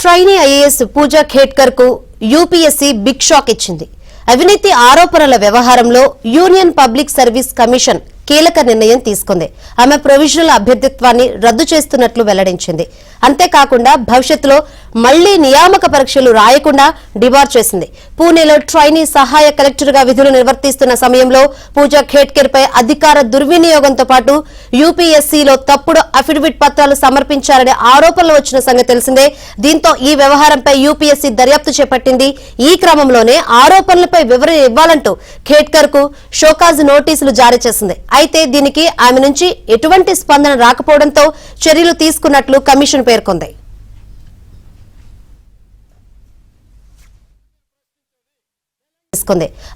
Trainee IAS పూజా ఖేడ్కర్ కు UPSC big shock ఇచ్చింది. అవినీతి ఆరోపణల వ్యవహారంలో యూనియన్ పబ్లిక్ సర్వీస్ కమిషన్ కీలక నిర్ణయం తీసుకుంది. ఆమె ప్రొవిజనల్ అభ్యర్థిత్వాన్ని రద్దు చేస్తున్నట్లు వెల్లడించింది. అంతేకాకుండా భవిష్యత్తులో మళ్లీ నియామక పరీక్షలు రాయకుండా డిబార్ చేసింది. పూణేలో ట్రైనీ సహాయ కలెక్టర్ గా విధులు నిర్వర్తిస్తున్న సమయంలో పూజా ఖేడ్కర్ పై అధికార దుర్వినియోగంతో పాటు యూపీఎస్సీలో తప్పుడు అఫిడవిట్ పత్రాలు సమర్పించారనే ఆరోపణలు వచ్చిన సంగతి తెలిసిందే. దీంతో ఈ వ్యవహారంపై యూపీఎస్సీ దర్యాప్తు చేపట్టింది. ఈ క్రమంలోనే ఆరోపణలపై వివరణ ఇవ్వాలంటూ ఖేడ్కర్ కు షోకాజ్ నోటీసులు జారీ చేసింది. అయితే దీనికి ఆమె నుంచి ఎటువంటి స్పందన రాకపోవడంతో చర్యలు తీసుకున్నట్లు కమిషన్ పేర్కొంది.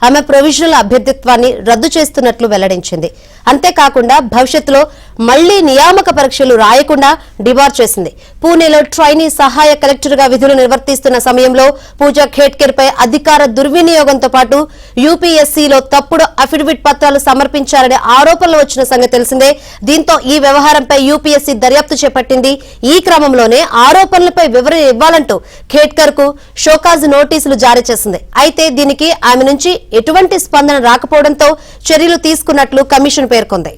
ఆమె ప్రొవిజనల్ అభ్యర్థిత్వాన్ని రద్దు చేస్తున్నట్లు వెల్లడించింది. అంతేకాకుండా భవిష్యత్తులో మళ్లీ నియామక పరీక్షలు రాయకుండా డిబార్ చేసింది. పూణేలో ట్రైనీ సహాయ కలెక్టర్ గా విధులు నిర్వర్తిస్తున్న సమయంలో పూజా ఖేడ్కర్ పై అధికార దుర్వినియోగంతో పాటు యూపీఎస్సీలో తప్పుడు అఫిడవిట్ పత్రాలు సమర్పించారనే ఆరోపణలు వచ్చిన సంగతి తెలిసిందే. దీంతో ఈ వ్యవహారంపై యూపీఎస్సీ దర్యాప్తు చేపట్టింది. ఈ క్రమంలోనే ఆరోపణలపై వివరణ ఇవ్వాలంటూ ఖేడ్కర్ కు షోకాజ్ నోటీసులు జారీ చేసింది. అయితే దీనికి ఆమె నుంచి ఎటువంటి స్పందన రాకపోవడంతో చర్యలు తీసుకున్నట్లు కమిషన్ పేర్కొంది.